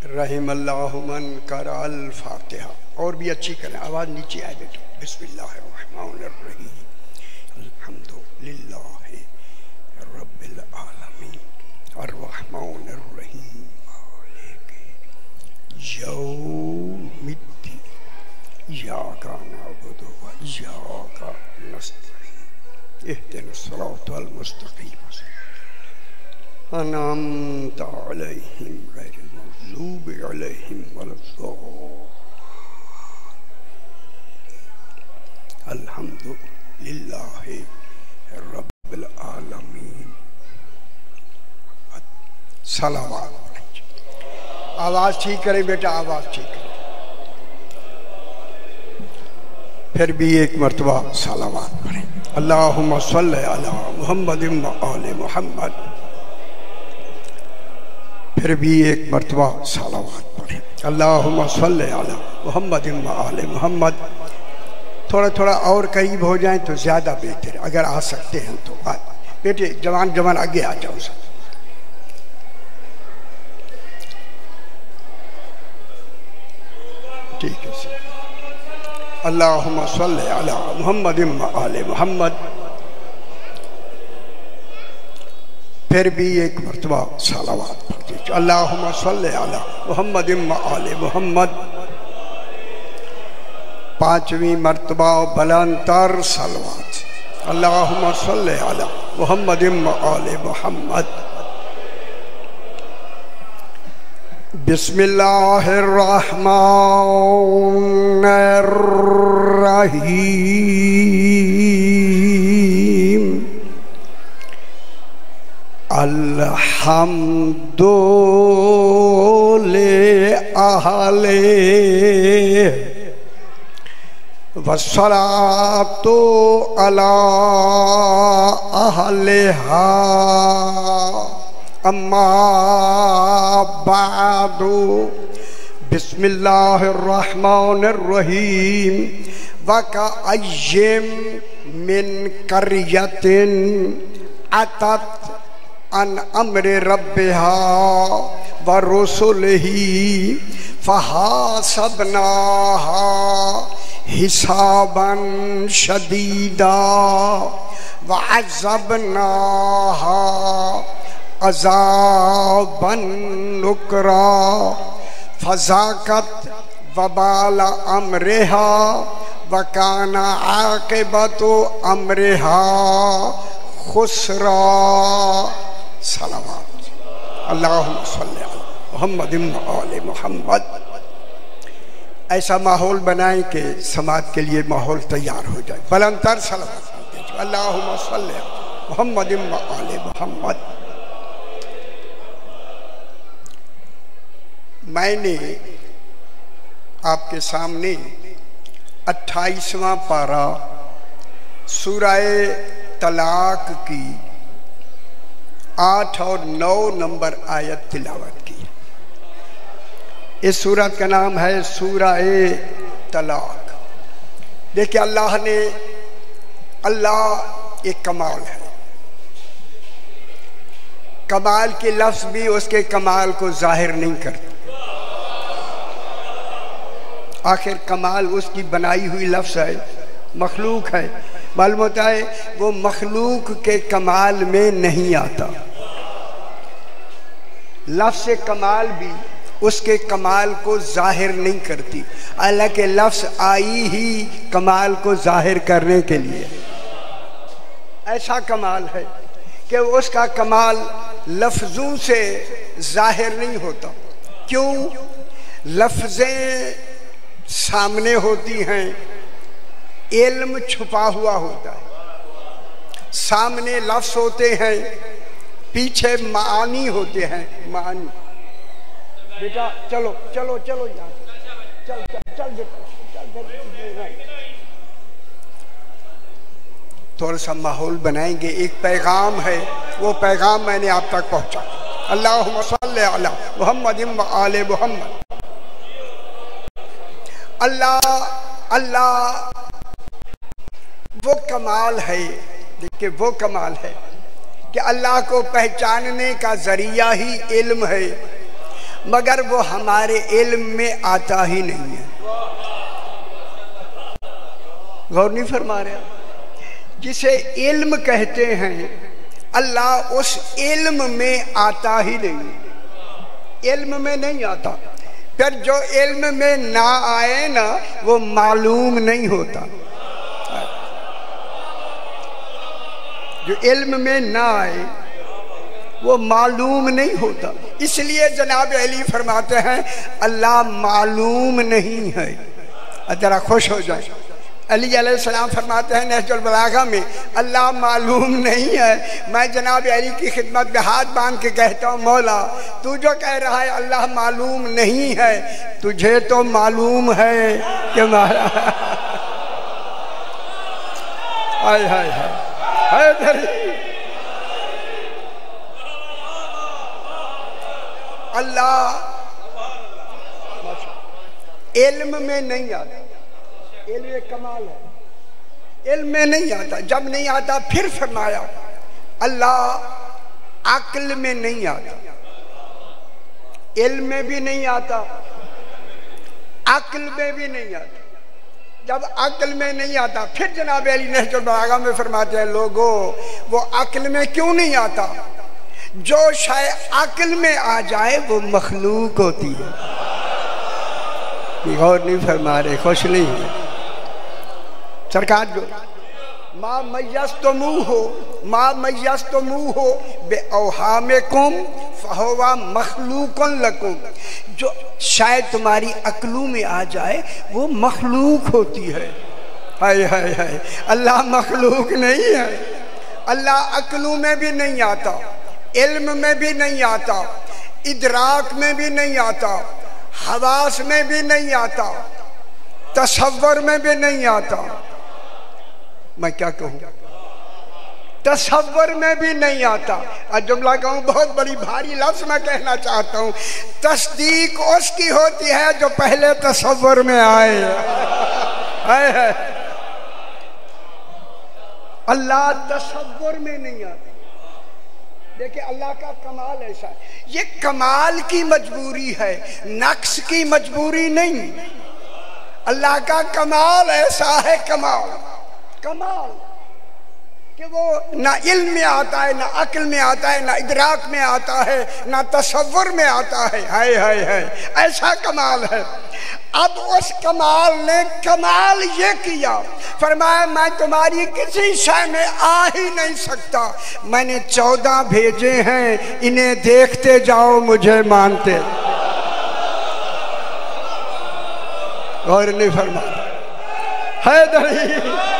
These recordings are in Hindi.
रहिमल्लाहु मन करअल फातिहा। और भी अच्छी करें, आवाज़ नीचे आए बेटो। बिस्मिल्लाहिर्रहमानिर्रहीम अल्हम्दुलिल्लाहि रब्बिल आलमीन अर्रहमानिर्रहीम मालिकि यौमिद्दीन इय्याका नअबुदु व इय्याका नस्तईन इहदिनस सिरातल मुस्तकीम अनअमत अलैहिम गैरिल मग़ज़ूबि अलैहिम वलद्दाल्लीन अल्हम्दुलिल्लाहि रब्बिल आलमीन। सलावत। आवाज़ ठीक करें बेटा, आवाज़ ठीक करें। फिर भी एक मरतबा सलावत पढ़ें। अल्लाहुम्मा सल्लि अला मुहम्मदिन व आले मुहम्मद। फिर भी एक मरतबा सलावत पढ़ें। अल्लाहुम्मा सल्लि अला मुहम्मदिन व आले मुहम्मद। थोड़ा थोड़ा और करीब हो जाएं तो ज़्यादा बेहतर, अगर आ सकते हैं तो। बेटे जवान जवान आगे आ जाओ सब। ठीक है सर। अल्लाहुम्मा सल्लि अला मुहम्मदिन व आले मुहम्मद। फिर भी एक मरतबा सलावत पढ़ दीजिए। अल्लाहुम्मा सल्लि अला मुहम्मदिन व आले मुहम्मद। पांचवीं मरतबा बुलंदतर सलावत। अल्लाहुम्मा सल्लि अला मुहम्मदिन व आले मुहम्मद। बिस्मिल्लाहिर्रहमानिर्रहीम अल्हम्दुलिल्लाहि वस्सलातु अला अहलिहा अम्मा बादु। बिस्मिल्लाहिर्रहमानिर्रहीम वकअय्यिम मिन कर्यतिन अतत अन अम्रि रब्बिहा व रुसुलिही फहासबनाहा हिसाबन शदीदा व अज़बनाहा अज़ाबन नुकरा फज़ाकत वबाल अम्रिहा व काना आक़िबतु अम्रिहा खुसरा। सलावत। अल्लाहुम्मा सल्लि अला मुहम्मदिन व आले मुहम्मद। ऐसा माहौल बनाएं कि समाज के लिए माहौल तैयार हो जाए। बुलंदतर सलावत पढ़ते हैं। अल्लाहुम्मा सल्लि अला मुहम्मदिन व आले मुहम्मद। मैंने आपके सामने 28वां पारा सूरह तलाक की 8 और 9 नंबर आयत तिलावत की। इस सूरत का नाम है सूरह तलाक। देखिए अल्लाह एक कमाल है। कमाल के लफ्ज़ भी उसके कमाल को जाहिर नहीं करते। आखिर कमाल उसकी बनाई हुई लफ्ज़ है, मखलूक है। मालूम होता है वो मखलूक के कमाल में नहीं आता। लफ्ज़ कमाल भी उसके कमाल को जाहिर नहीं करती, हालांकि लफ्ज़ आई ही कमाल को जाहिर करने के लिए। ऐसा कमाल है कि उसका कमाल लफ्ज़ों से जाहिर नहीं होता। क्यों? लफ्ज़ें सामने होती हैं, इल्म छुपा हुआ होता है। सामने लफ्ज़ होते हैं, पीछे मानी होते हैं। मानी बेटा चलो चलो चलो यहाँ चल चल चल बेटा चल। थोड़ा सा माहौल बनाएंगे। एक पैगाम है, वो पैगाम मैंने आप तक पहुँचा। अल्लाहुम्मा सल्लि अला मुहम्मदिन व आले मुहम्मद। अल्लाह वो कमाल है। देखिए वो कमाल है कि अल्लाह को पहचानने का जरिया ही इल्म है। मगर वो हमारे इल्म में आता ही नहीं है। गौर नहीं फरमा रहे? जिसे इल्म कहते हैं, अल्लाह उस इल्म में आता ही नहीं, इल्म में नहीं आता। फिर जो इल्म में ना आए ना, वो मालूम नहीं होता। जो इल्म में ना आए वो मालूम नहीं होता। इसलिए जनाब अली फरमाते हैं अल्लाह मालूम नहीं है। जरा खुश हो जाए। अली अलैहिस्सलाम फरमाते हैं नहजुल बलागा में, अल्लाह मालूम नहीं है। मैं जनाब अली की खिदमत में हाथ बांध के कहता हूँ, मौला तू जो कह रहा है अल्लाह मालूम नहीं है, तुझे तो मालूम है कि हाय हाय हाय अल्लाह इल्म में नहीं आता। इल्म एक कमाल है, इल्म में नहीं आता। जब नहीं आता फिर फरमाया अल्लाह अक्ल में नहीं आता, इल्म में भी नहीं आता, अक्ल में भी नहीं आता। जब अक्ल में नहीं आता फिर जनाब अली नहजुल बलागा में फरमाते हैं, लोगों वो अक्ल में क्यों नहीं आता? जो शायद अक्ल में आ जाए वो मखलूक होती है। गौर नहीं फरमा रहे, खुश नहीं है सरकार। जो माँ मैयस तो मुँह हो, माँ मैयस तो मुँह हो बे औहा में कुम फहुवा मखलूकन लकुम। जो शायद तुम्हारी अक्लू में आ जाए वो मखलूक होती है। हाय हाय हाय, अल्लाह मखलूक नहीं है। अल्लाह अक्लू में भी नहीं आता, इल्म में भी नहीं आता, इदराक में भी नहीं आता, हवास में भी नहीं आता, तसव्वुर में भी नहीं आता। मैं क्या कहूँ, तसव्वुर में भी नहीं आता। और जुमला कहूँ बहुत बड़ी भारी लफ्ज मैं कहना चाहता हूँ, तस्दीक उसकी होती है जो पहले तसव्वुर में आए। अल्लाह तसव्वुर में नहीं आता। देखिए अल्लाह का कमाल ऐसा है, ये कमाल की मजबूरी है, नक्स की मजबूरी नहीं। अल्लाह का कमाल ऐसा है, कमाल कमाल कि वो ना इल्म में आता है, ना अक्ल में आता है, ना इदराक में आता है, ना तसव्वुर में आता है। हाय हाय हाय, ऐसा कमाल है। अब उस कमाल ने कमाल ये किया, फरमाया मैं तुम्हारी किसी शय में आ ही नहीं सकता। मैंने 14 भेजे हैं, इन्हें देखते जाओ मुझे मानते। और नहीं फरमाया हैदरी,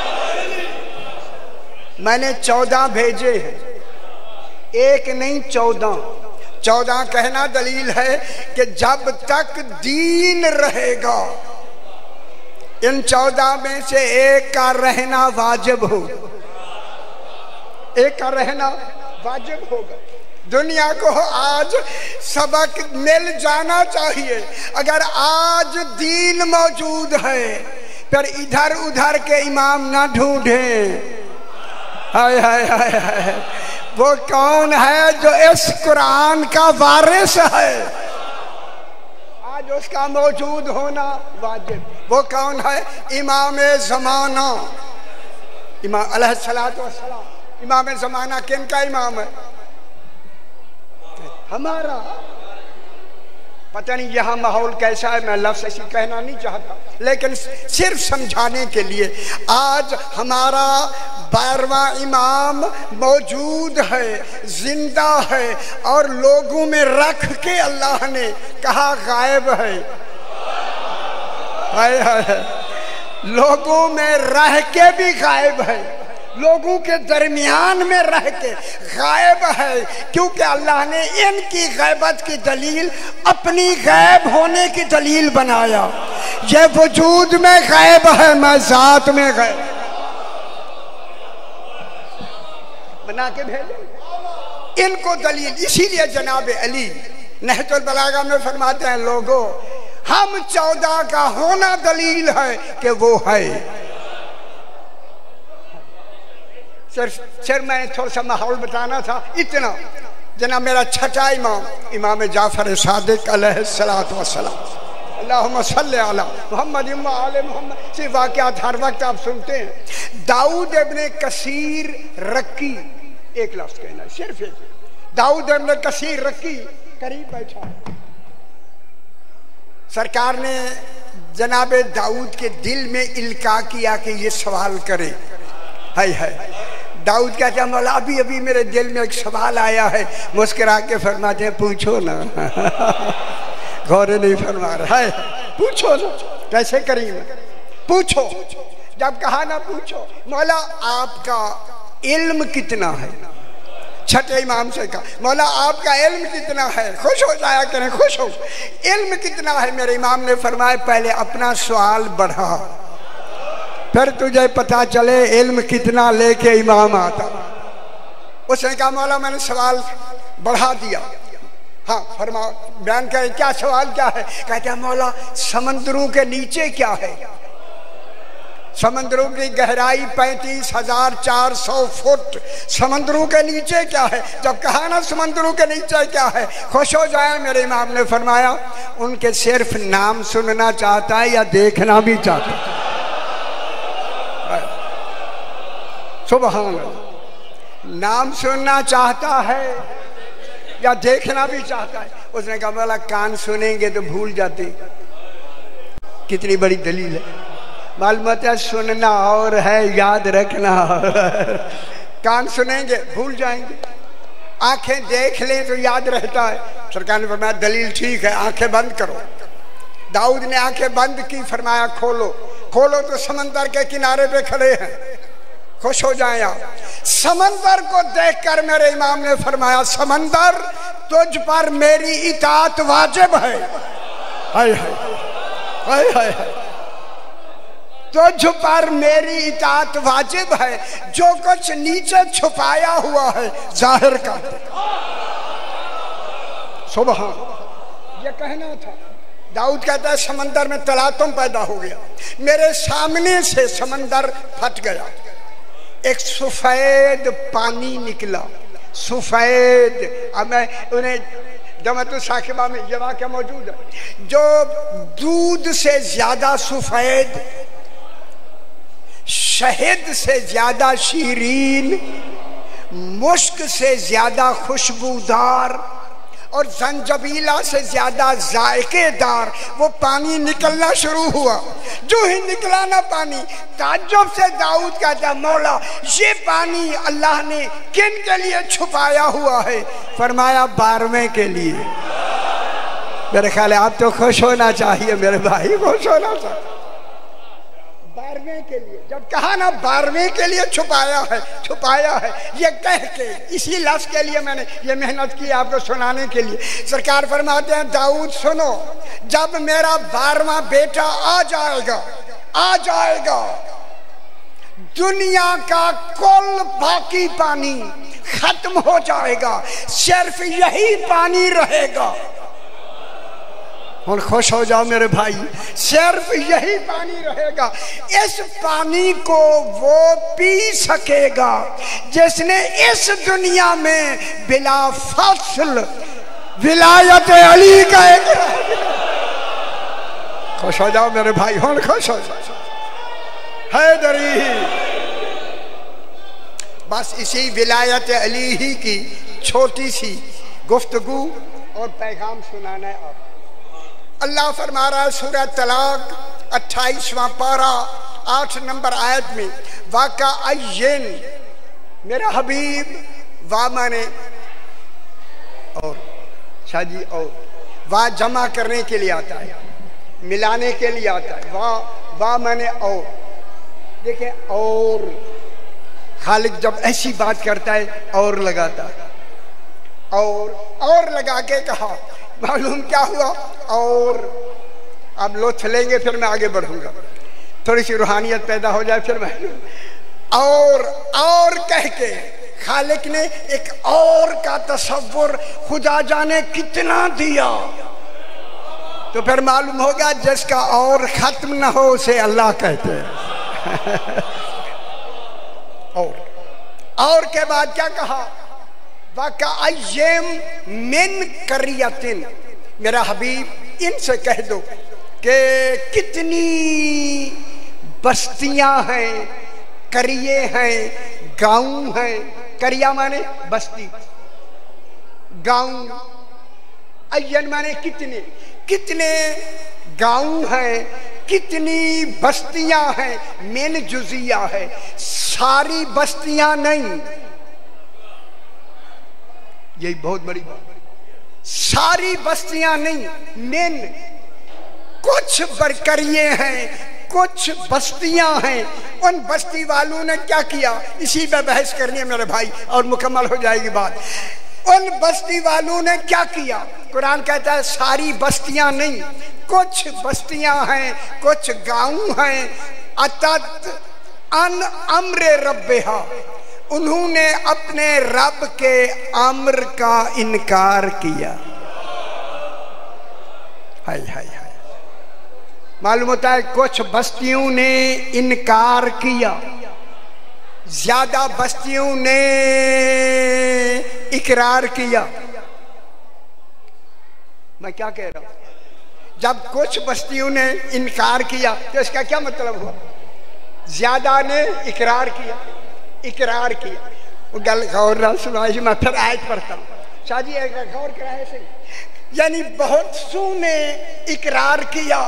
मैंने 14 भेजे हैं, एक नहीं 14। 14 कहना दलील है कि जब तक दीन रहेगा इन 14 में से एक का रहना वाजिब हो, एक का रहना वाजिब होगा। दुनिया को आज सबक मिल जाना चाहिए। अगर आज दीन मौजूद है फिर इधर उधर के इमाम ना ढूंढें। हाय हाय हाय हाय, वो कौन है जो इस कुरान का वारिस है, आज उसका मौजूद होना वाजिब। वो कौन है? इमाम ज़माना, इमाम अलैहिस्सलातु वस्सलाम। इमाम ज़माना किन का इमाम है? हमारा। पता नहीं यहाँ माहौल कैसा है, मैं लफ्ज़ ऐसी कहना नहीं चाहता, लेकिन सिर्फ समझाने के लिए आज हमारा 12वां इमाम मौजूद है, जिंदा है, और लोगों में रख के अल्लाह ने कहा गायब है। हाय हाय, लोगों में रह के भी गायब है, लोगों के दरमियान में रह के गायब है, क्योंकि अल्लाह ने इनकी गैबत की दलील अपनी गायब होने की दलील बनाया। ये वजूद में गायब है, मैं जात में गायब बना के भेजे इनको दलील। इसीलिए जनाब अली नहजुल बलागा में फरमाते हैं, लोगों हम 14 का होना दलील है कि वो है। सिर्फ मैंने थोड़ा सा माहौल बताना था, इतना जना मेरा छठा इमाम इमाम जाफर सादिक अलैहिस्सलातु वस्सलाम, अल्लाहुम्मा सल्ली अला मुहम्मद व आले मुहम्मद से वाक़यात हर वक्त आप सुनते हैं। दाऊद इब्ने कसीर रक्की, एक लफ्ज़ कहना सिर्फ एक, दाऊद इब्ने कसीर रक्की करीब बैठा। सरकार ने जनाबे दाऊद के दिल में इल्का किया कि ये सवाल करे। है दाऊद कहते हैं मौला अभी अभी मेरे दिल में एक सवाल आया है। मुस्कुरा के फरमाते हैं पूछो ना। गौर नहीं फरमा रहा है, पूछो ना। कैसे करीम, पूछो। जब कहा ना पूछो, मौला आपका इल्म कितना है। छठे इमाम से कहा मौला आपका इल्म कितना है। खुश हो जाया करें, खुश हो। इल्म कितना है। मेरे इमाम ने फरमाया पहले अपना सवाल बढ़ा, फिर तुझे पता चले इल्म कितना लेके इमाम आता। उसने कहा मौला मैंने सवाल बढ़ा दिया। हाँ फरमा, बयान करें क्या सवाल क्या है। कहते हैं मौला समंदरों के नीचे क्या है। समंदरों की गहराई 35,400 फुट। समंदरों के नीचे क्या है। जब कहा ना समंदरों के नीचे क्या है, खुश हो जाए। मेरे इमाम ने फरमाया उनके सिर्फ नाम सुनना चाहता है या देखना भी चाहता है। सुभान अल्लाह, नाम सुनना चाहता है या देखना भी चाहता है। उसने कहा बोला कान सुनेंगे तो भूल जाते। कितनी बड़ी दलील है। मालूमात है सुनना और है याद रखना और कान सुनेंगे भूल जाएंगे, आंखें देख लें तो याद रहता है। सरकार ने फरमाया दलील ठीक है, आंखें बंद करो। दाऊद ने आंखें बंद की, फरमाया खोलो। खोलो तो समंदर के किनारे पे खड़े हैं। खुश हो जाए आप। समंदर को देखकर मेरे इमाम ने फरमाया समंदर तुझ पर मेरी इताअत वाजिब है। हाय हाय हाय हाय हाय, तुझ पर मेरी इताअत वाजिब है। जो कुछ नीचे छुपाया हुआ है जाहिर कर। सुभान, ये कहना था। दाऊद कहता है समंदर में तलातुम पैदा हो गया, मेरे सामने से समंदर फट गया। एक सफेद पानी निकला, सफेद। अब मैं उन्हें जमातुल साकिबा में ये वाक़या मौजूद है। जो दूध से ज्यादा सफेद, शहद से ज्यादा शीरीन, मुश्क से ज्यादा खुशबूदार और जंजबीला से ज्यादा जायकेदार वो पानी निकलना शुरू हुआ। जो ही निकला ना पानी, ताज्जुब से दाऊद कहता मौला ये पानी अल्लाह ने किन के लिए छुपाया हुआ है। फरमाया 12वें के लिए। मेरे ख्याल है आप तो खुश होना चाहिए, मेरे भाई खुश होना चाहिए। 12वें के लिए जब कहा ना 12वें के लिए छुपाया है, छुपाया है ये कह के, इसी लफ्ज़ के लिए मैंने ये मेहनत की आपको सुनाने के लिए। सरकार फरमाते हैं दाऊद सुनो, जब मेरा 12वां बेटा आ जाएगा, आ जाएगा, दुनिया का कुल बाकी पानी खत्म हो जाएगा, सिर्फ यही पानी रहेगा। और खुश हो जाओ मेरे भाई, सिर्फ यही पानी रहेगा। इस पानी को वो पी सकेगा जिसने इस दुनिया में बिला फसल विलायत अली का एक। खुश हो जाओ मेरे भाई, और खुश हो जाओ। हैदरी बस इसी विलायत अली ही की छोटी सी गुफ्तगू और पैगाम सुनाना है आप। अल्लाह फरमा रहा है सूरह तलाक 28वां पारा 8 नंबर आयत में, वाका अय्यन, मेरा हबीब, वा माने और शादी, और वा जमा करने के लिए आता है, मिलाने के लिए आता है। वा माने और। देखें और खालिक जब ऐसी बात करता है और लगाता है, और लगा के कहा, मालूम क्या हुआ। और अब लुत्फ लेंगे फिर मैं आगे बढ़ूंगा, थोड़ी सी रूहानियत पैदा हो जाए फिर मैं। और कह के खालिक ने एक और का तसव्वुर खुदा जाने कितना दिया। तो फिर मालूम होगा जिसका और खत्म ना हो उसे अल्लाह कहते हैं। और के बाद क्या कहा, वकअय्यिम मिन करियतिन, मेरा हबीब इनसे कह दो कि कितनी बस्तियां हैं, करिए हैं, गांव हैं। करिया माने बस्ती, गांव, अय्यन माने कितने, कितने गांव हैं, कितनी बस्तियां हैं। मेन जुजिया है, सारी बस्तियां नहीं, यही बहुत बड़ी बात। सारी बस्तियां नहीं, मेन कुछ बरकरिए हैं, कुछ बस्तियां हैं। उन बस्ती वालों ने क्या किया, इसी पे बहस करनी है मेरे भाई और मुकम्मल हो जाएगी बात। उन बस्ती वालों ने क्या किया, कुरान कहता है सारी बस्तियां नहीं, कुछ बस्तियां हैं, कुछ गांव हैं। अतत अन अम्र रब्बिहा, उन्होंने अपने रब के अम्र का इनकार किया। हाय हाय हाय, मालूम होता है कुछ बस्तियों ने इनकार किया, ज्यादा बस्तियों ने इकरार किया। मैं क्या कह रहा हूं, जब कुछ बस्तियों ने इनकार किया तो इसका क्या मतलब हुआ, ज्यादा ने इकरार किया, इकरार किया। वो गल गौर ना सुनाई, मैं फिर आयत पढ़ता हूं, शादी गौर कराए से, यानी बहुत सू ने इकरार किया,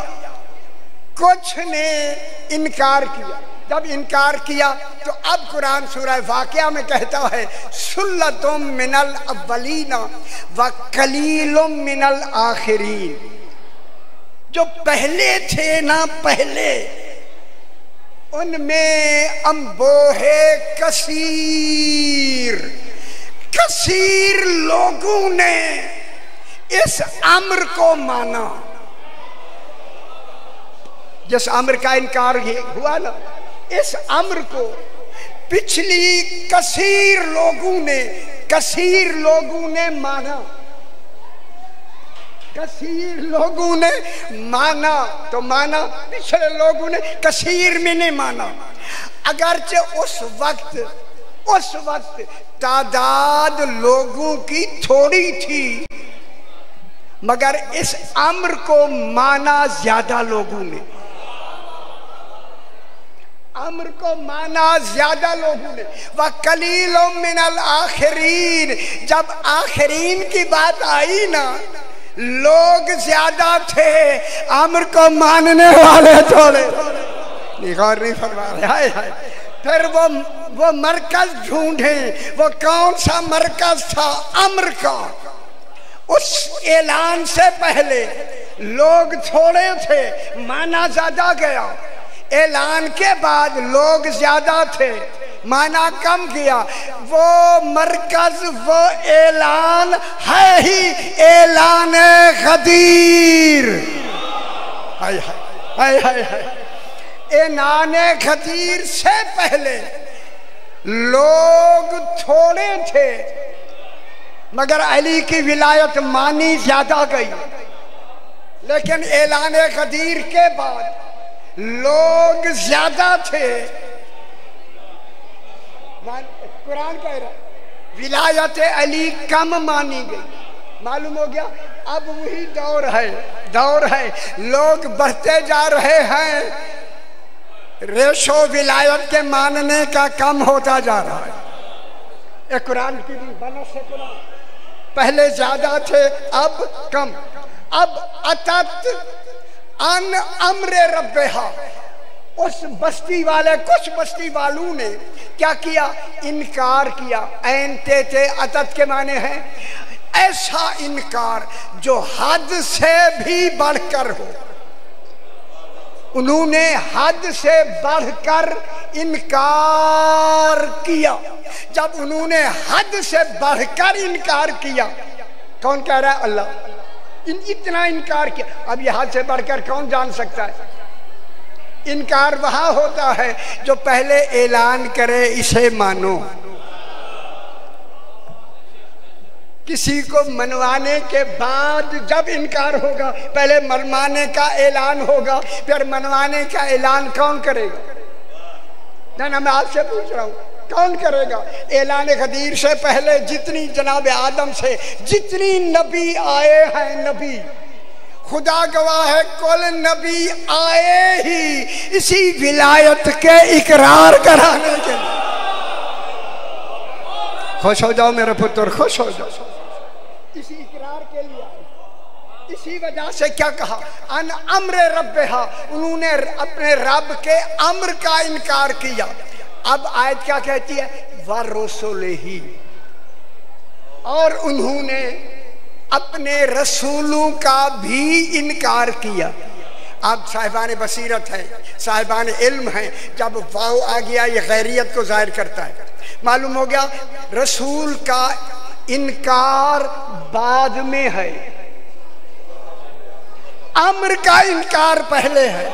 कुछ ने इनकार किया। जब इनकार किया तो अब कुरान सूरह वाक़िया में कहता है सुल्लतुम मिनल अव्वलीना व कलीलुम मिनल आखिरीन। जो पहले थे ना, पहले उनमें अम्बोहे कसीर, कसीर लोगों ने इस अम्र को माना। जिस अम्र का इनकार हुआ ना, इस अम्र को पिछली कसीर लोगों ने माना, कसीर लोगों ने माना। तो माना, पिछले लोगों ने कसीर में नहीं माना। अगरचे उस वक्त तादाद लोगों की थोड़ी थी, मगर इस अम्र को माना ज्यादा लोगों ने, अम्र को माना ज्यादा लोगों ने। वह कलीलुम मिनल आखिरीन, जब आखिरीन की बात आई ना, लोग ज्यादा थे, अम्र को मानने वाले थोड़े। गौर नहीं फरमा रहे। फिर वो मरकज ढूंढे, वो कौन सा मरकज था अम्र का। उस ऐलान से पहले लोग थोड़े थे, माना ज्यादा गया। ऐलान के बाद लोग ज्यादा थे, माना कम किया। वो मरकज, वो ऐलान है ही ऐलान गदीर। हाय हाय हाय हाय। ऐलान गदीर से पहले लोग थोड़े थे, मगर अली की विलायत मानी ज्यादा गई। लेकिन ऐलान गदीर के बाद लोग ज्यादा थे। कुरान कह रहा विलायत अली कम मानी गई। मालूम हो गया, अब वही दौर है, लोग बढ़ते जा रहे हैं, रेशो विलायत के मानने का कम होता जा रहा है। एक कुरान की बनस से कुरान, पहले ज्यादा थे, अब कम। अब अतत अन अम्र रब्बिहा, उस बस्ती वाले, कुछ बस्ती वालों ने क्या किया, इनकार किया। ऐनते थे, अतत के माने हैं ऐसा इनकार जो हद से भी बढ़कर हो। उन्होंने हद से बढ़कर इनकार किया। जब उन्होंने हद से बढ़कर इनकार किया, कौन कह रहा है, अल्लाह। इतना इनकार किया, अब ये हद से बढ़कर कौन जान सकता है। इनकार वहां होता है जो पहले ऐलान करे इसे मानो। किसी को मनवाने के बाद जब इनकार होगा, पहले मनवाने का ऐलान होगा, फिर मनवाने का ऐलान कौन करेगा। ना मैं आपसे पूछ रहा हूं, कौन करेगा? ऐलान गदीर से पहले जितनी जनाब आदम से जितनी नबी आए हैं, नबी खुदा गवाह है, कुल नबी आए ही इसी विलायत के इकरार कराने के लिए। खुश हो जाओ मेरे पुत्र, खुश हो जाओ, इसी इकरार के लिए आए। इसी वजह से क्या कहा? अन अम्र रब्बहा, उन्होंने अपने रब के अम्र का इनकार किया। अब आयत क्या कहती है? व रसूलिही, और उन्होंने अपने रसूलों का भी इनकार किया। अब साहिबान बसीरत है, साहिबान इल्म है, जब वाव आ गया ये गैरियत को जाहिर करता है। मालूम हो गया रसूल का इनकार बाद में है, अम्र का इनकार पहले है।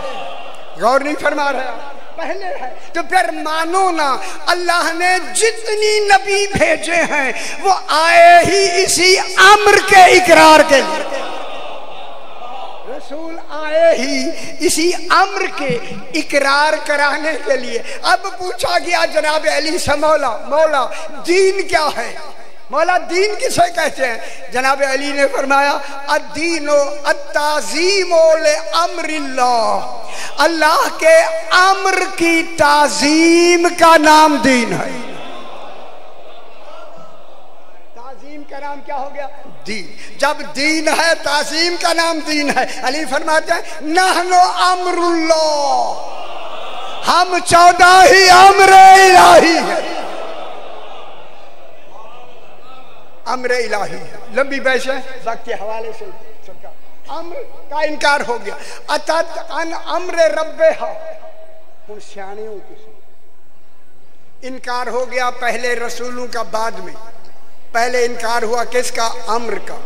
गौर नहीं फरमा रहे, पहले है। तो फिर मानो ना, अल्लाह ने जितनी नबी भेजे हैं वो आए ही इसी अम्र के इकरार के लिए। रसूल आए ही इसी अम्र के इकरार कराने के लिए। अब पूछा गया जनाब अली से, मौला मौला दीन क्या है? मौला दीन किसे कहते हैं? जनाब अली ने फरमाया अद्दीनो अत्ताज़ीमो ले अम्रिल्लाह, अल्लाह के अम्र की ताज़ीम का नाम दीन है। ताज़ीम का नाम क्या हो गया? दीन। जब दीन है ताज़ीम का नाम दीन है। अली फरमाते हैं नहनो अम्रुल्लाह, हम 14 ही अम्र इलाही है। अम्र इलाही है, लंबी बहस है, वक्त के हवाले से सबका अम्र का इनकार हो गया। अतत अन अम्र रब्बहा, हुण सियाने हो तुसी। इनकार हो गया पहले रसूलों का, बाद में। पहले इनकार हुआ किसका? अम्र का।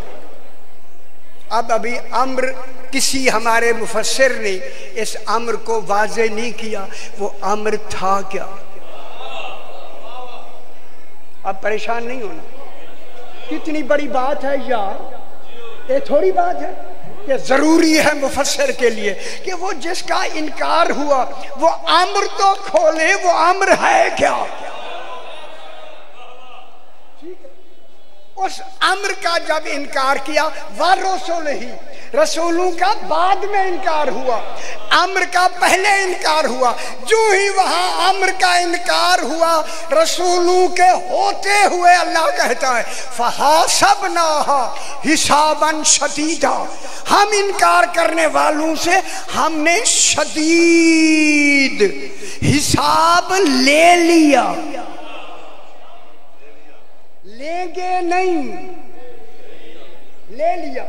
अब अभी अम्र किसी हमारे मुफस्सिर ने इस अम्र को वाज़े नहीं किया, वो अम्र था क्या? अब परेशान नहीं होना, कितनी बड़ी बात है यार। ये थोड़ी बात है कि जरूरी है मुफस्सिर के लिए कि वो जिसका इनकार हुआ वो अम्र तो खोले, वो अम्र है क्या? उस अम्र का जब इनकार किया, व रसूलिही, रसूलों का बाद में इनकार हुआ, अम्र का पहले इनकार हुआ। जो ही वहां अम्र का इनकार हुआ, रसूलों के होते हुए अल्लाह कहता है फहासबनाहा हिसाबन शदीदा, हम इनकार करने वालों से हमने शदीद हिसाब ले लिया। लेंगे नहीं, ले लिया,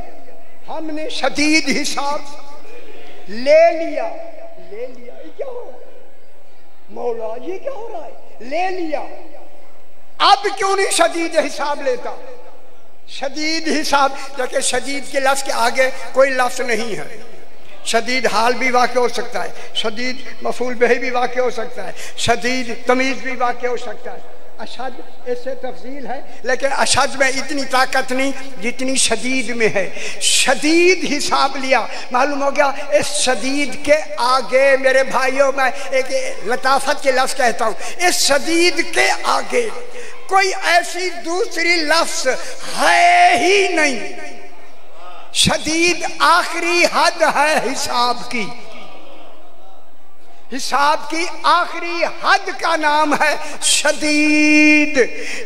हमने शदीद हिसाब ले लिया। ले लिया, ये क्या हो रहा है मौला? ये क्या हो रहा है? ले लिया। अब क्यों नहीं शदीद हिसाब लेता? शदीद हिसाब, देखिए शदीद के लफ्ज़ के आगे कोई लफ्ज़ नहीं है। शदीद हाल भी वाक़ हो सकता है, शदीद मफूल बिही भी वाक़ हो सकता है, शदीद तमीज़ भी वाक़ हो सकता है। अशद इससे तफसील है, लेकिन अशद में इतनी ताकत नहीं जितनी शदीद में है। शदीद हिसाब लिया। मालूम हो गया इस शदीद के आगे मेरे भाइयों, मैं एक लताफत के लफ्ज़ कहता हूँ, इस शदीद के आगे कोई ऐसी दूसरी लफ्ज़ है ही नहीं। शदीद आखिरी हद है हिसाब की। हिसाब की आखिरी हद का नाम है शदीद।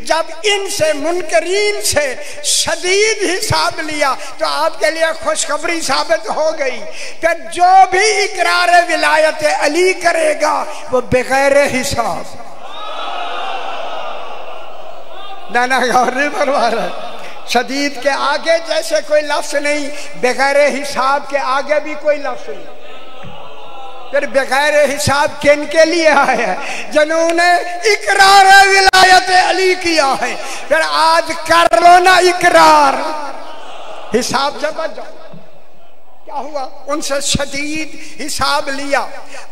जब इनसे मुनकरीन से शदीद हिसाब लिया तो आपके लिए खुशखबरी साबित हो गई। फिर जो भी इकरार विलायत अली करेगा वो बगैर हिसाब, नाना गौर नहीं फरमा रहे। शदीद के आगे जैसे कोई लफ्ज़ नहीं, बगैर हिसाब के आगे भी कोई लफ्ज़ नहीं। फिर बगैर हिसाब किन के लिए आए हैं? जिन्होंने इकरार विलायत अली किया है। फिर आज कर लो ना इकरार, हिसाब से बच जाओ। क्या हुआ? उनसे शदीद हिसाब लिया।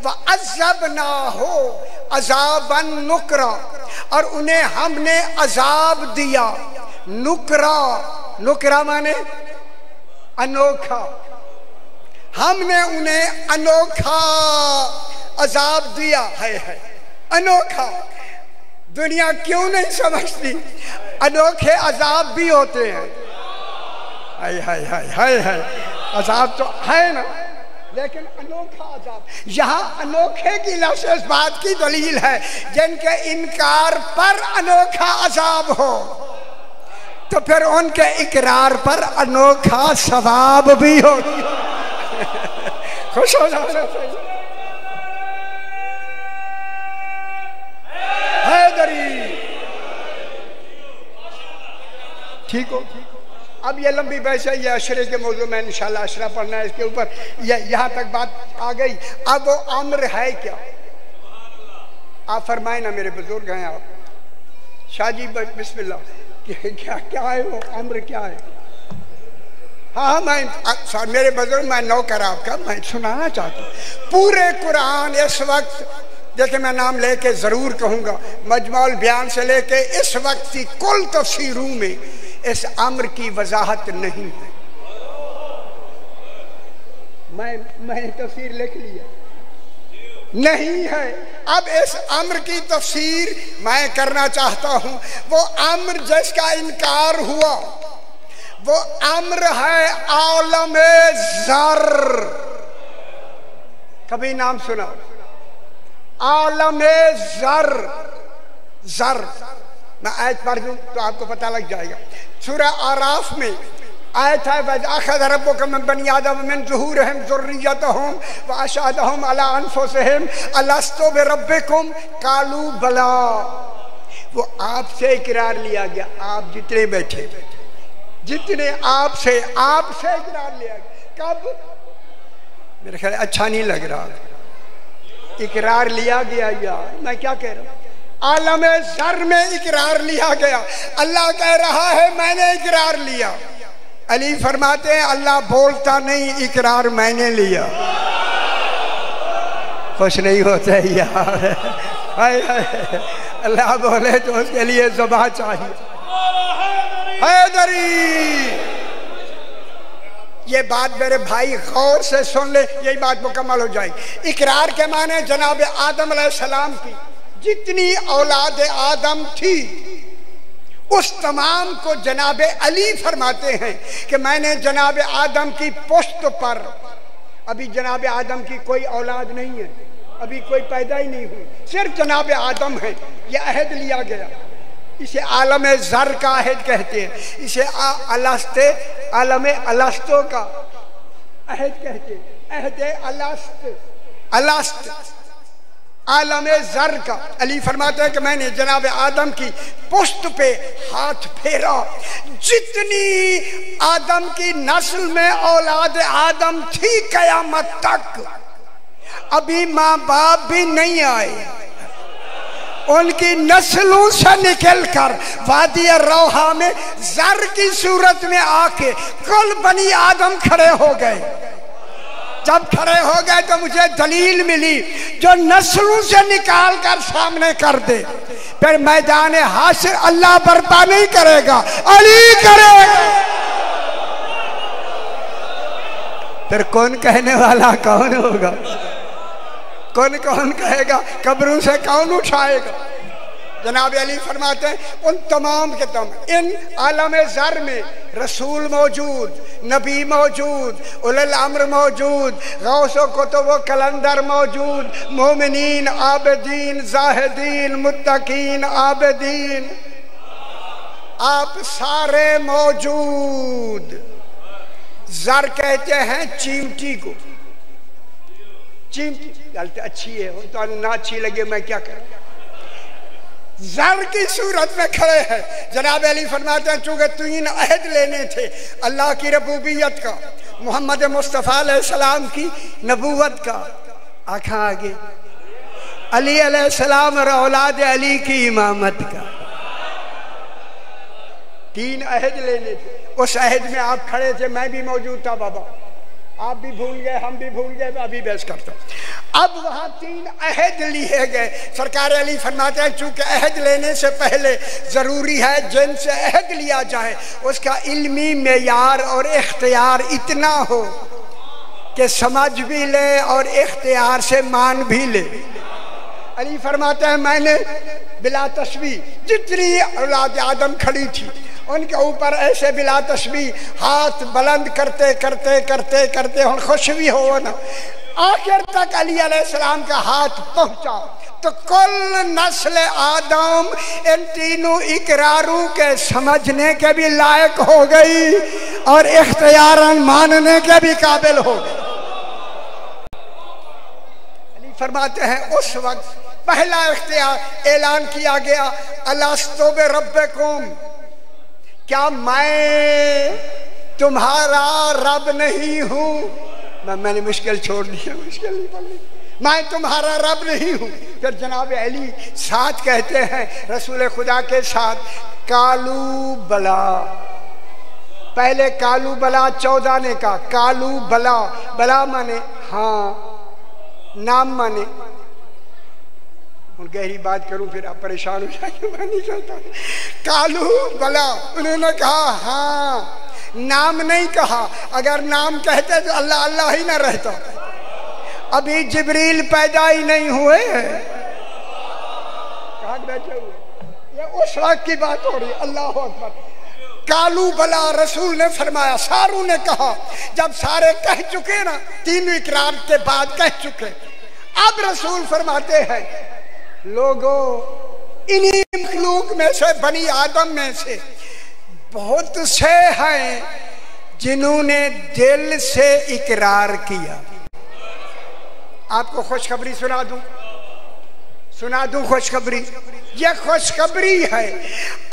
वह अज़ब ना हो अज़ाबन नुकरा, और उन्हें हमने अजाब दिया। नुकरा, नुकरा माने अनोखा। हमने उन्हें अनोखा अजाब दिया है अनोखा। दुनिया क्यों नहीं समझती? अनोखे अजाब भी होते हैं। हाय हाय हाय हाय हाय, अजाब तो है ना, लेकिन अनोखा अजाब। यहाँ अनोखे की लफ्ज़ इस बात की दलील है जिनके इनकार पर अनोखा अजाब हो, तो फिर उनके इकरार पर अनोखा सवाब भी हो। खुश हो जाना चाहिए। ठीक हो? अब ये लंबी बहस है, ये अशरे के मौजू में इंशाल्लाह अशरा पढ़ना है, इसके ऊपर यहाँ तक बात आ गई। अब वो अम्र है क्या? आप फरमाए ना, मेरे बुजुर्ग हैं आप, शाह जी बिस्मिल्लाह, क्या क्या है वो अम्र, क्या है? हाँ मैं मेरे बुजुर्ग, मैं नौकर आपका, मैं सुनाना चाहता हूँ पूरे कुरान। इस वक्त देखिए, मैं नाम लेके जरूर कहूँगा, मजमुअल बयान से लेके इस वक्त की कुल तफसीरों में इस अम्र की वजाहत नहीं है। मैंने तफसीर लिख लिया, नहीं है। अब इस अम्र की तफसीर मैं करना चाहता हूं। वो अम्र जिसका इनकार हुआ, वो अम्र है आलमे ज़र। कभी नाम सुना? आलमे ज़र। ज़र मैं आयत पढ़ दूं तो आपको पता लग जाएगा। सूरह आराफ में आयत है, वअख़ज़ रब्बुका मिन बनी आदम मिन ज़ुहूरिहिम ज़ुर्रिय्यतहुम व अशहदहुम अला अनफुसिहिम अलस्तु बिरब्बिकुम क़ालू बला। वो आपसे इकरार लिया गया, आप जितने बैठे, जितने आपसे इकरार लिया गया। कब? मेरे ख्याल अच्छा नहीं लग रहा, इकरार लिया गया। यार मैं क्या कह रहा हूँ? आलम ज़र में इकरार लिया गया। अल्लाह कह रहा है मैंने इकरार लिया। अली फरमाते हैं अल्लाह बोलता नहीं, इकरार मैंने लिया। खुश नहीं होते यार? हाय हाय, अल्लाह बोले तो उसके लिए ज़ुबान चाहिए। हैदरी, ये बात मेरे भाई गौर से सुन ले, यही बात मुकम्मल हो जाएगी। इकरार के माने जनाब आदम अलैहिस्सलाम की जितनी औलाद आदम थी उस तमाम को जनाब अली फरमाते हैं कि मैंने जनाब आदम की पुश्त पर, अभी जनाब आदम की कोई औलाद नहीं है, अभी कोई पैदा ही नहीं हुई, सिर्फ जनाब आदम है। यह अहद लिया गया, इसे आलम ज़र का अहद कहते हैं, इसे आलम अलस्तो का अहद कहते हैं। अहद अलस्त आलम ज़र का। अली फरमाते हैं कि मैंने जनाब आदम की पुश्त पे हाथ फेरा, जितनी आदम की नस्ल में औलाद आदम थी कयामत तक, अभी माँ बाप भी नहीं आए, उनकी नस्लों से निकलकर वादी रोहा में ज़र की सूरत में आके कुल बनी आदम खड़े हो गए। जब खड़े हो गए तो मुझे दलील मिली जो नस्लों से निकाल कर सामने कर दे। फिर मैदान हाशिर अल्लाह बर्पा नहीं करेगा, अली करेगा। फिर कौन कहने वाला कौन होगा? कौन कौन कहेगा? कब्रों से कौन उठाएगा? जनाब अली फरमाते हैं उन तमाम के तमाम इन आलम ज़र में रसूल मौजूद, नबी मौजूद, उलुल अम्र मौजूद, गौसो कुतुब कलंदर मौजूद, मोमिनीन आबिदीन ज़ाहिदीन मुत्तकीन आबिदीन, आप सारे मौजूद। ज़र कहते हैं चीमटी को। चीमटी गलती अच्छी है, तो ना अच्छी लगे मैं क्या करूं? ज़र की सूरत में खड़े हैं। जनाब अली फरमाते हैं चूंकि 3 अहद लेने थे, अल्लाह की रबूबियत का, मोहम्मद मुस्तफ़ा अलैहिस्सलाम की नबूवत का, आँखें आगे अली अलैहिस्सलाम और औलाद अली की इमामत का, 3 अहद लेने थे। उस अहद में आप खड़े थे, मैं भी मौजूद था बाबा, आप भी भूल गए, हम भी भूल गए, मैं अभी बहस करता हूं। अब वहां 3 अहद लिए गए। सरकार अली फरमाते हैं चूंकि अहद लेने से पहले जरूरी है जिनसे अहद लिया जाए उसका इल्मी मेयार और इख्तियार इतना हो कि समझ भी ले और इख्तियार से मान भी ले। अली फरमाते हैं मैंने बिला तस्बीह, जितनी औलाद आदम खड़ी थी उनके ऊपर ऐसे बिला तस्बीह हाथ बुलंद करते करते करते करते हम खुश भी हो ना, आखिर तक अली अलैहिस्सलाम का हाथ पहुंचा तो कुल नस्ल आदम इन तीनों इकरारों के समझने के भी लायक हो गई और इख्तियारन मानने के भी काबिल हो गई। अली फरमाते हैं उस वक्त पहला इख्तियार ऐलान किया गया, अलस्तु बिरब्बिकुम, क्या मैं तुम्हारा रब नहीं हूं? मैंने मुश्किल छोड़ दिया, मुश्किल नहीं पड़ी, मैं तुम्हारा रब नहीं हूं। फिर जनाब अली साथ कहते हैं रसूल खुदा के साथ, कालू बला, पहले कालू बला 14 ने कहा, कालू बला, बला माने हाँ, नाम माने, गहरी बात करूं फिर आप परेशान हो जाएंगे, मैं नहीं चाहता। कालू बला, उन्होंने कहा हाँ, नाम नहीं कहा, अगर नाम कहते तो अल्लाह अल्लाह ही ना रहता। अभी जिब्रील पैदा ही नहीं हुए हैं, कहाँ बैठे हुए, ये उस वक्त की बात हो रही। अल्लाह अकबर। कालू बला, रसूल ने फरमाया, सारू ने कहा, जब सारे कह चुके ना, 3 इकरार के बाद कह चुके, अब रसूल फरमाते हैं, लोगों इन्हीं मखलूक में से, बनी आदम में से बहुत से हैं जिन्होंने दिल से इकरार किया। आपको खुशखबरी सुना दूं खुशखबरी, ये खुशखबरी है।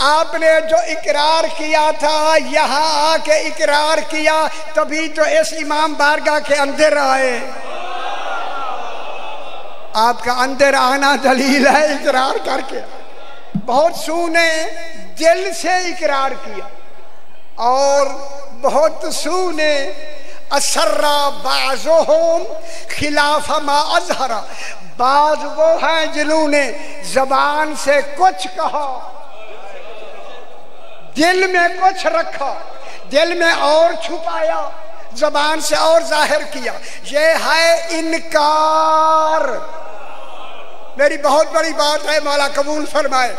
आपने जो इकरार किया था, यहाँ आके इकरार किया, तभी तो इस इमाम बारगाह के अंदर आए। आपका अंदर आना दलील है इकरार करके। बहुत सूने दिल से इकरार किया और बहुत सूने असर्रा बाज़ुहुम खिलाफ मा अज़हरा, बाज वो हैं जिन्होंने जबान से कुछ कहा, दिल में कुछ रखा, दिल में और छुपाया, जबान से और जाहिर किया। ये है इनकार। मेरी बहुत बड़ी बात है, मौला कबूल फरमाए।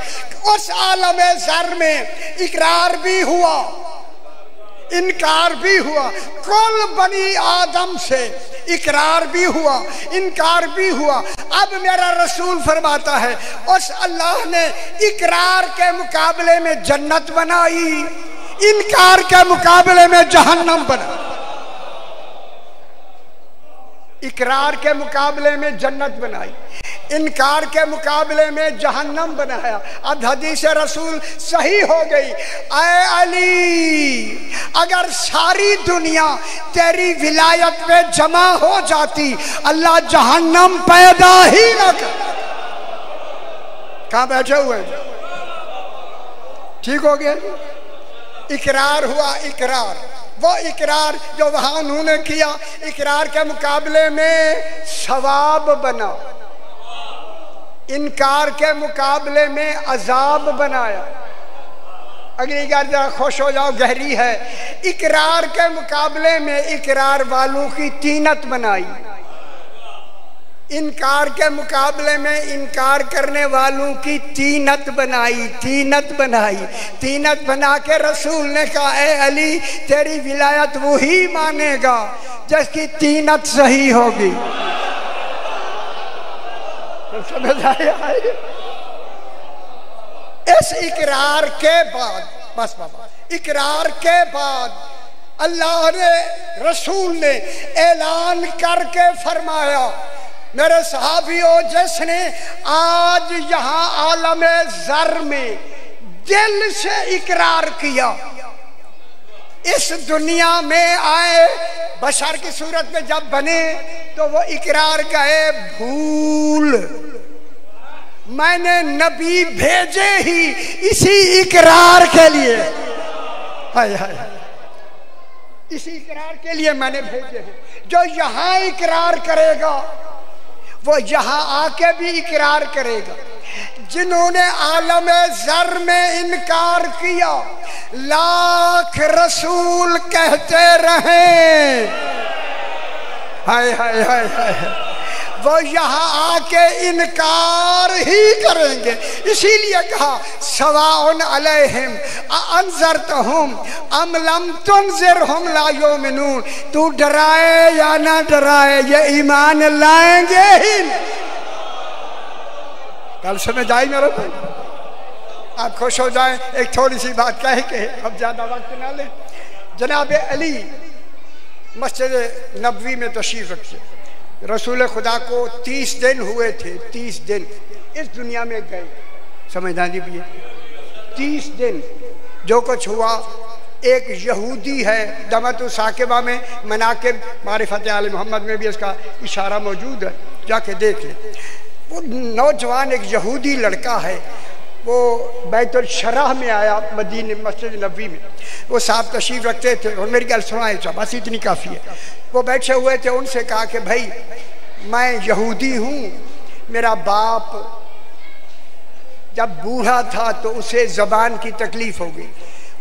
उस आलमे ज़र में इकरार भी हुआ, इनकार भी हुआ, कुल बनी आदम से इकरार भी हुआ, इनकार भी हुआ। अब मेरा रसूल फरमाता है, उस अल्लाह ने इकरार के मुकाबले में जन्नत बनाई, इनकार के मुकाबले में जहन्नम बनाई। इकरार के मुकाबले में जन्नत बनाई, इनकार के मुकाबले में जहन्नम बनाया। अब हदीस रसूल सही हो गई। ऐ अली, अगर सारी दुनिया तेरी विलायत में जमा हो जाती, अल्लाह जहन्नम पैदा ही न कर। कहाँ बैठे हुए? ठीक हो गया। इकरार हुआ, इकरार, वो इकरार जो वहां उन्होंने किया, इकरार के मुकाबले में सवाब बना, इनकार के मुकाबले में अजाब बनाया। अगली बार जरा खुश हो जाओ, गहरी है। इकरार के मुकाबले में इकरार वालों की तीनत बनाई, इनकार के मुकाबले में इनकार करने वालों की तीनत बनाई, तीनत बनाई। तीनत बना के रसूल ने कहा, ए अली, तेरी विलायत वो ही मानेगा जिसकी तीनत सही होगी। तो समझ आया? इस इकरार के बाद, बस बाबा, इकरार के बाद अल्लाह ने, रसूल ने ऐलान करके फरमाया, मेरे सहाबियों, जिसने आज यहाँ आलमे ज़र में दिल से इकरार किया, इस दुनिया में आए, बशर की सूरत में जब बने तो वो इकरार गए, भूल, मैंने नबी भेजे ही इसी इकरार के लिए। हाय हाय हाय, इसी इकरार के लिए मैंने भेजे हैं। जो यहाँ इकरार करेगा वो यहाँ आके भी इकरार करेगा। जिन्होंने आलम ज़र में इनकार किया, लाख रसूल कहते रहे, हाय हाय हाय हाय, वो यहाँ आके इनकार ही करेंगे। इसीलिए कहा सवाउन अलैहिम अअंज़रतहुम अम लम तुनज़िरहुम ला युमिनून। तू डराए या ना डराए ये ईमान लाएंगे ही। कल समझ आई मेरे भाई? आप खुश हो जाएं। एक थोड़ी सी बात कह के अब ज्यादा वक्त ना लें। जनाब अली मस्जिद नबवी में तशरीफ रखते। रसूल खुदा को 30 दिन हुए थे, 30 दिन इस दुनिया में गए। समझदारी भी 30 दिन जो कुछ हुआ। एक यहूदी है दमत साकिबा में मनाकिब मारिफत आल मोहम्मद में भी इसका इशारा मौजूद है, जाके देख ले। वो नौजवान एक यहूदी लड़का है, वो बैतुल शरह में आया मदीने मस्जिद नबवी में। वो साहब तशरीफ रखते थे और मेरी गल सुनाए बस इतनी काफ़ी है। वो बैठे हुए थे, उनसे कहा कि भाई मैं यहूदी हूँ, मेरा बाप जब बूढ़ा था तो उसे ज़बान की तकलीफ़ हो गई,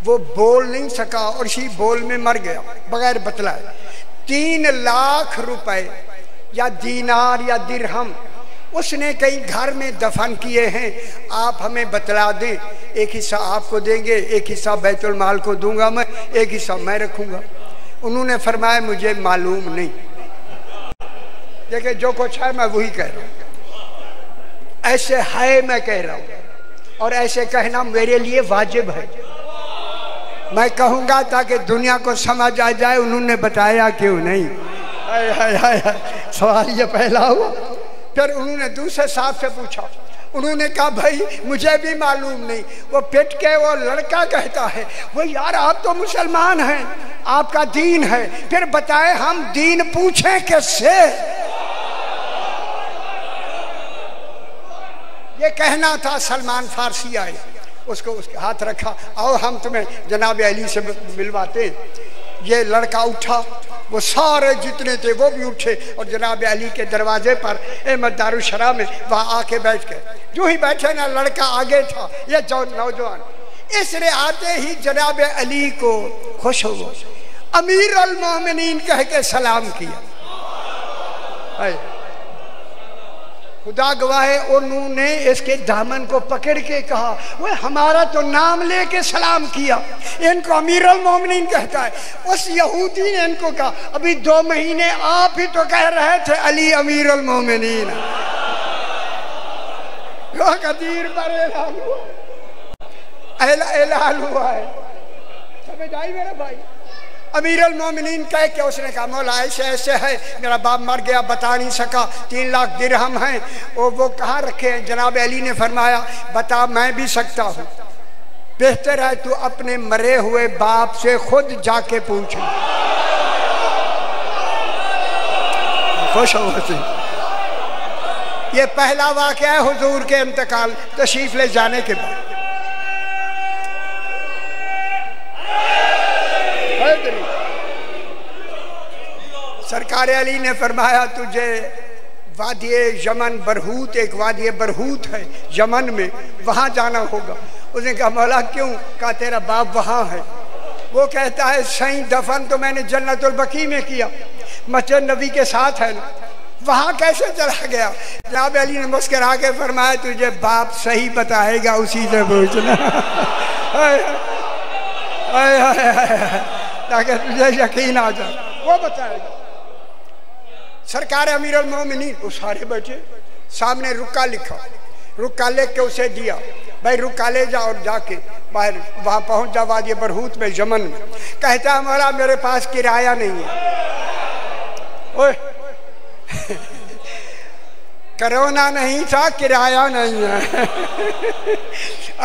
वो बोल नहीं सका और इसी बोल में मर गया बगैर बतलाए। 3 लाख रुपए या दीनार या दिरहम उसने कई घर में दफन किए हैं। आप हमें बतला दें, एक हिस्सा आपको देंगे, एक हिस्सा बैतुल माल को दूंगा मैं, एक हिस्सा मैं रखूंगा। उन्होंने फरमाया मुझे मालूम नहीं। देखिए जो कुछ है मैं वही कह रहा हूँ, ऐसे है मैं कह रहा हूँ और ऐसे कहना मेरे लिए वाजिब है। मैं कहूँगा ताकि दुनिया को समझ आ जाए उन्होंने बताया क्यों नहीं। सवाल ये पहला हुआ। फिर उन्होंने दूसरे साहब से पूछा, उन्होंने कहा भाई मुझे भी मालूम नहीं। वो पिट के वो लड़का कहता है वो यार आप तो मुसलमान हैं, आपका दीन है, फिर बताए हम दीन पूछें किससे। ये कहना था। सलमान फारसी आए, उसको उसके हाथ रखा, आओ हम तुम्हें जनाब अली से मिलवाते। ये लड़का उठा, वो सारे जितने थे वो भी उठे और जनाब अली के दरवाजे पर अहमद दारुशरा में वहाँ आके बैठ गए। जो ही बैठे ना लड़का आगे था, ये नौजवान, इसने आते ही जनाब अली को खुश हो गए, अमीर अल मोमिनीन कह के सलाम किया। खुदा गवाह है उन्होंने इसके दामन को पकड़ के कहा वो हमारा तो नाम लेके सलाम किया, इनको अमीर अल मोमिनीन कहता है। उस यहूदी ने इनको कहा अभी 2 महीने आप ही तो कह रहे थे अली अमीर अल मोमिनीन। कदीर पर ऐलान हुआ है। समझ आई मेरे भाई? अमीर अल मोमिनीन कह के उसने कहा मौला ऐसे ऐसे है, मेरा बाप मर गया, बता नहीं सका, 3 लाख दिरहम हैं, वो कहाँ रखे हैं? जनाब अली ने फरमाया बता मैं भी सकता हूँ, बेहतर है तू अपने मरे हुए बाप से खुद जाके पूछ। खुश हो। ये पहला वाक़या है हुजूर के इंतकाल तशरीफ ले जाने के बाद। सरकार अली ने फरमाया तुझे वादी यमन बरहूत, एक वादी बरहूत है यमन में, वहाँ जाना होगा। उसने कहा मौला क्यों? कहा तेरा बाप वहाँ है। वो कहता है सही दफन तो मैंने जन्नतुल बकी में किया, मस्जिद नबी के साथ है ना, वहाँ कैसे चला गया? जनाब अली ने मुस्कुरा के फरमाया तुझे बाप सही बताएगा, उसी से पूछना ताकि तुझे यकीन आ जाए, वो बताएगा। सरकार अमीर अल मोमिनीन वो सारे बैठे, सामने रुका लिखा, रुका लेके के उसे दिया, भाई रुका ले जा और जाके बाहर वहाँ पहुँच जा वादी बरहूत में यमन में। कहता है मौला मेरे पास किराया नहीं है। ओए कोरोना नहीं था, किराया नहीं है।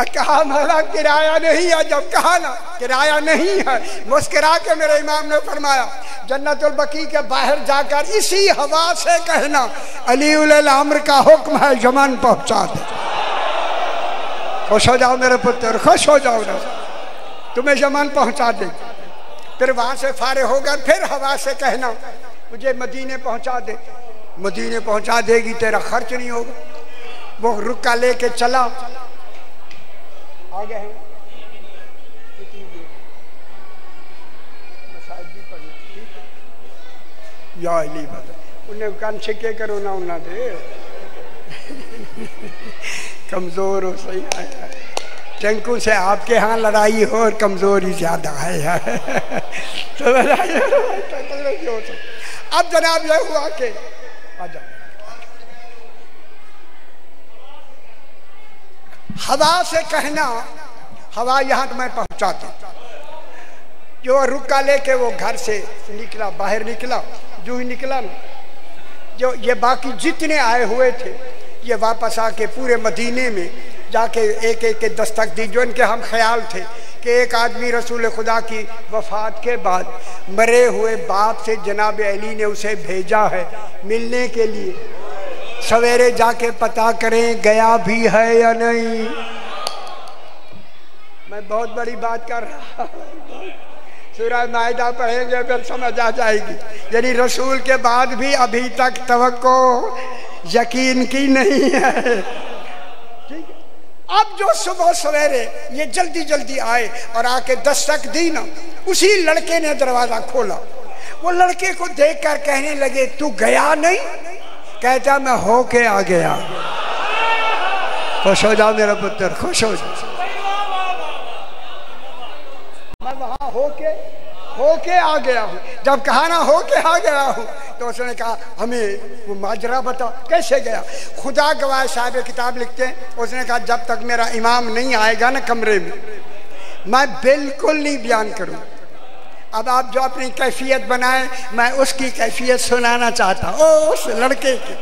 कहा मौला किराया नहीं है, जब कहा ना किराया नहीं है, मुस्कुरा के मेरे इमाम ने फरमाया जन्नतुल बकी के बाहर जाकर इसी हवा से कहना अली उल अम्र का हुक्म है यमन पहुंचा दे। खुश हो जाओ मेरे पुत्र, खुश हो जाओ ना, तुम्हें यमन पहुंचा दे। फिर वहां से फारे होकर फिर हवा से कहना मुझे मदीने पहुंचा दे, मदीने पहुंचा देगी, तेरा खर्च नहीं होगा। वो रुका लेके चला, आगे है या अली उन्हें कान छिके करो ना उन्होंने कमजोर हो सही है। टेंकू से आपके यहाँ लड़ाई हो और कमजोरी ज्यादा है यार। तो अब जनाब यह हुआ कि हवा से कहना, हवा यहाँ तो मैं पहुंचाता, जो रुका लेके वो घर से निकला, बाहर निकला, जो ही निकला ना, जो ये बाकी जितने आए हुए थे ये वापस आके पूरे मदीने में जाके एक एक के दस्तक दी। जो इनके हम ख्याल थे कि एक आदमी रसूल खुदा की वफ़ात के बाद मरे हुए बाप से जनाब अली ने उसे भेजा है मिलने के लिए, सवेरे जाके पता करें गया भी है या नहीं। मैं बहुत बड़ी बात कर रहा हूँ, सूरह माइदा पढ़ेंगे फिर समझ आ जाएगी। यानी रसूल के बाद भी अभी तक तवक्को यकीन की नहीं है। ठीक है, अब जो सुबह सवेरे ये जल्दी जल्दी आए और आके दस्तक दी ना, उसी लड़के ने दरवाजा खोला। वो लड़के को देखकर कहने लगे तू गया नहीं? कहता मैं होके आ गया। खुश हो जाओ मेरा पुत्र, खुश हो जाओ। मैं वहां होके आ गया हूँ। जब कहा ना होके आ गया हूँ तो उसने कहा हमें वो माजरा बता कैसे गया। खुदा गवाह साहब किताब लिखते हैं, उसने कहा जब तक मेरा इमाम नहीं आएगा ना कमरे में मैं बिल्कुल नहीं बयान करूँ। अब आप जो अपनी कैफियत बनाए मैं उसकी कैफियत सुनाना चाहता हूँ। उस लड़के की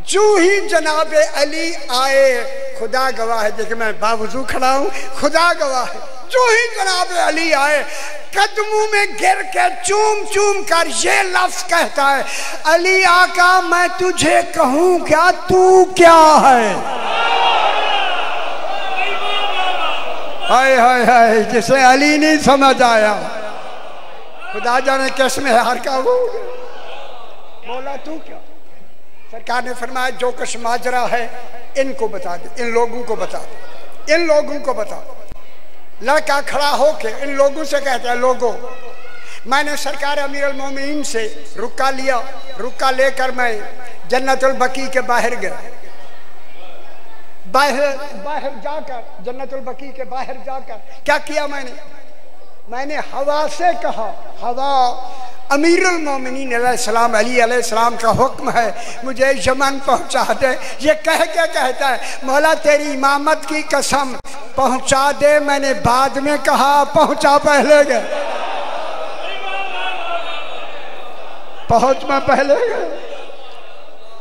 जो ही जनाब अली आए, खुदा गवाह है, देखिए मैं बावजूद खड़ा हूँ, खुदा गवाह है, जो ही जनाब अली आए कदमों में गिर के चूम चूम कर ये लफ्ज कहता है अली आका मैं तुझे कहूँ क्या, तू क्या है। हाय हाय हाय, जिसे अली नहीं समझ आया खुदा जाने किस में हार का वो बोला तू क्या। सरकार ने फरमाया जो कुछ माजरा है इनको बता दे, इन लोगों को बता दे, इन लोगों को बता दे। लड़का खड़ा होके इन लोगों से कहता है लोगों मैंने सरकार अमीरुल मोमिनीन से रुका लिया, रुका लेकर मैं जन्नतुल बकी के बाहर गया। बाहर जाकर जन्नतुल बकी के बाहर जाकर क्या किया मैंने हवा से कहा, हवा अमीरुल मोमिनीन अलैहिस्सलाम अली अलैहिस्सलाम का हुक्म है मुझे यमन पहुंचा दे। ये कह के कहता है मौला तेरी इमामत की कसम पहुंचा दे। मैंने बाद में कहा पहुंचा पहले गए, पहुंच में पहले गए,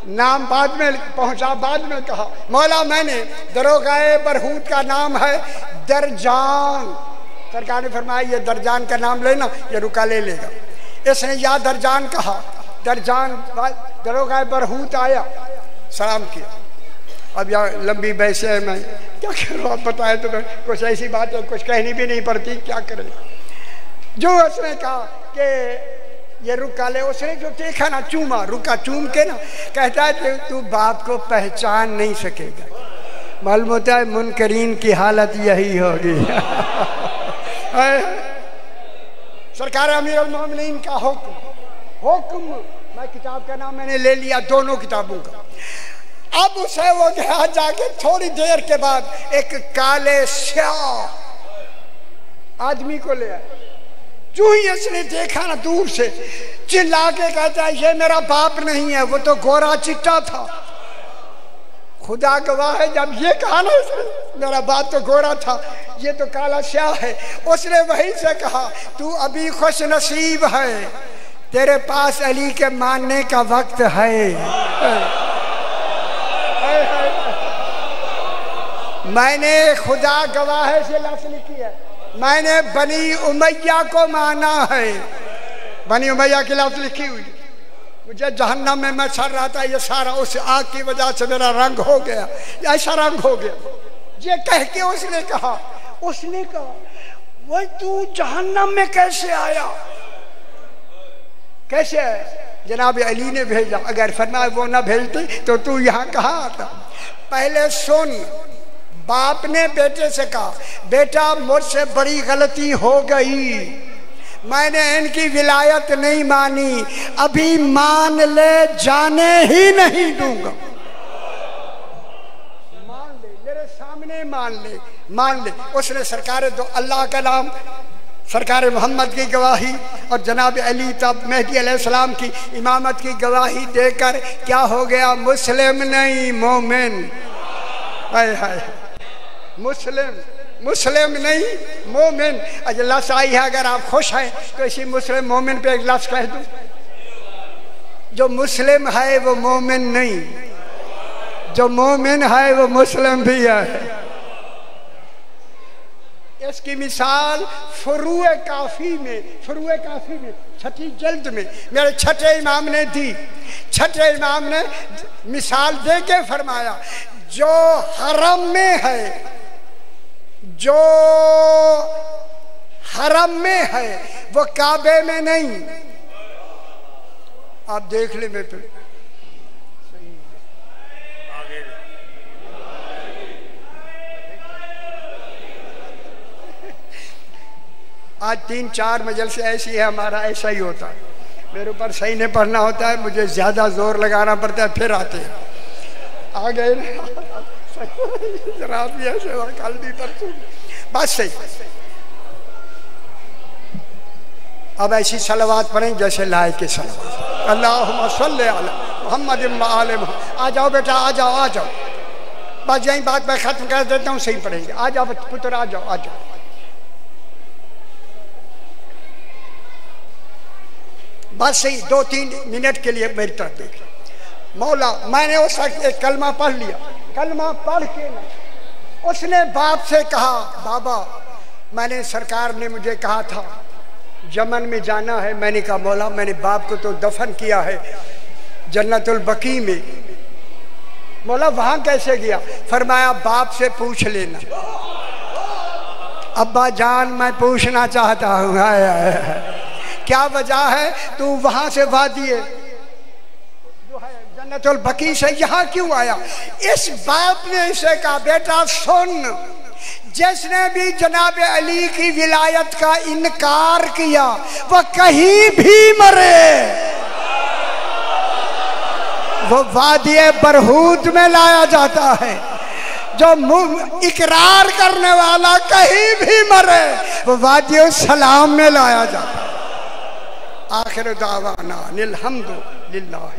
नाम बाद में पहुंचा बाद में कहा। मौला मैंने दरोगाए बरहूत का नाम है दरजान। सरकार ने फरमाया ये दरजान का नाम लेना, ये रुका ले लेगा। इसने या दरजान कहा, दरजान दरोगाए बरहूत आया, सलाम किया। अब यार लंबी बहस है, मैं क्या करूँ आप बताए तो कुछ ऐसी बात है कुछ कहनी भी नहीं पड़ती, क्या करें। जो उसने कहा कि ये रुका ले, उसने जो देखा ना चूमा, रुका चूम के ना कहता है तू बाप को पहचान नहीं सकेगा। मालूम होता है मुनकरीन की हालत यही होगी। सरकार अमीरुल मोमिनीन का हुक्म, मैं किताब का नाम मैंने ले लिया दोनों किताबों का। अब उसे वो गया जाके थोड़ी देर के बाद एक काले स्याह आदमी को ले आया। जो ही इसने देखा ना दूर से चिल्ला के कहता है ये मेरा बाप नहीं है, वो तो गोरा चिट्टा था। खुदा गवाह है जब ये कहा ना इसने मेरा बाप तो गोरा था ये तो काला स्याह है, उसने वहीं से कहा तू अभी खुश नसीब है, तेरे पास अली के मानने का वक्त है। मैंने खुदा गवाह से लफ्ज़ लिखी है, मैंने बनी उमैया को माना है। बनी उमैया की लफ्ज़ लिखी हुई। मुझे जहन्नम में मैं सड़ रहा था, ये सारा उस आग की वजह से मेरा रंग हो गया, ऐसा रंग हो गया। ये कह के उसने कहा वह तू जहन्नम में कैसे आया, कैसे आया? जनाब अली ने भेजा, अगर फरमाया वो ना भेजते तो तू यहाँ कहाँ आता। पहले सुन, बाप ने बेटे से कहा बेटा मुझसे बड़ी गलती हो गई, मैंने इनकी विलायत नहीं मानी, अभी मान ले, जाने ही नहीं दूंगा। मान ले, मेरे सामने मान ले। उसने सरकार दो अल्लाह का नाम, सरकार मोहम्मद की गवाही और जनाब अली तब मेहदी अलैहिस्सलाम की इमामत की गवाही देकर क्या हो गया? मुस्लिम नहीं मोमिन। हाय हाय, मुस्लिम नहीं मोमिन। लफ्ज़ आई है, अगर आप खुश हैं तो इसी मुस्लिम मोमिन पे एक लफ्ज़ कह दूं। जो मुस्लिम है वो मोमिन नहीं, जो मोमिन है वो मुस्लिम भी है। इसकी मिसाल फुरूए काफी में छठी जल्द में मेरे छठे इमाम ने दी। छठे इमाम ने मिसाल दे के फरमाया, जो हरम में है वो काबे में नहीं। आप देख ले मैं पे आज 3-4 मजलिसें ऐसी है, हमारा ऐसा ही होता है। मेरे ऊपर सही नहीं पढ़ना होता है, मुझे ज़्यादा जोर लगाना पड़ता है, फिर आते हैं। आ गए जरा भी ऐसे कल भी परसों बस सही। अब ऐसी सलवात पढ़ें जैसे लायक के सलवात। अल्लाहुम्मा सल्ली अला मुहम्मद व आले मुहम्मद। आ जाओ बेटा, आ जाओ। बस यही बात मैं ख़त्म कर देता हूँ, सही पढ़ेंगे। आ जाओ पुत्र, आ जाओ। बस सही 2-3 मिनट के लिए मेरी तरफ देख। मौला, मैंने उस एक कलमा पढ़ लिया। कलमा पढ़ के उसने बाप से कहा, बाबा मैंने, सरकार ने मुझे कहा था यमन में जाना है। मैंने कहा मौला, मैंने बाप को तो दफन किया है जन्नतुल बकी में। मौला वहां कैसे गया? फरमाया बाप से पूछ लेना। अब्बा जान मैं पूछना चाहता हूँ, क्या वजह है तू वहां से वादिए जो है जन्नतुल बकी से यहाँ क्यों आया? इस बाप ने इसे कहा, बेटा सुन, जिसने भी जनाब अली की विलायत का इनकार किया वो कहीं भी मरे, वो वादिए बरहूत में लाया जाता है। जो इकरार करने वाला कहीं भी मरे वो वादिए सलाम में लाया जाता है। आखिर दावाना अनिल हम्दु लिल्लाह।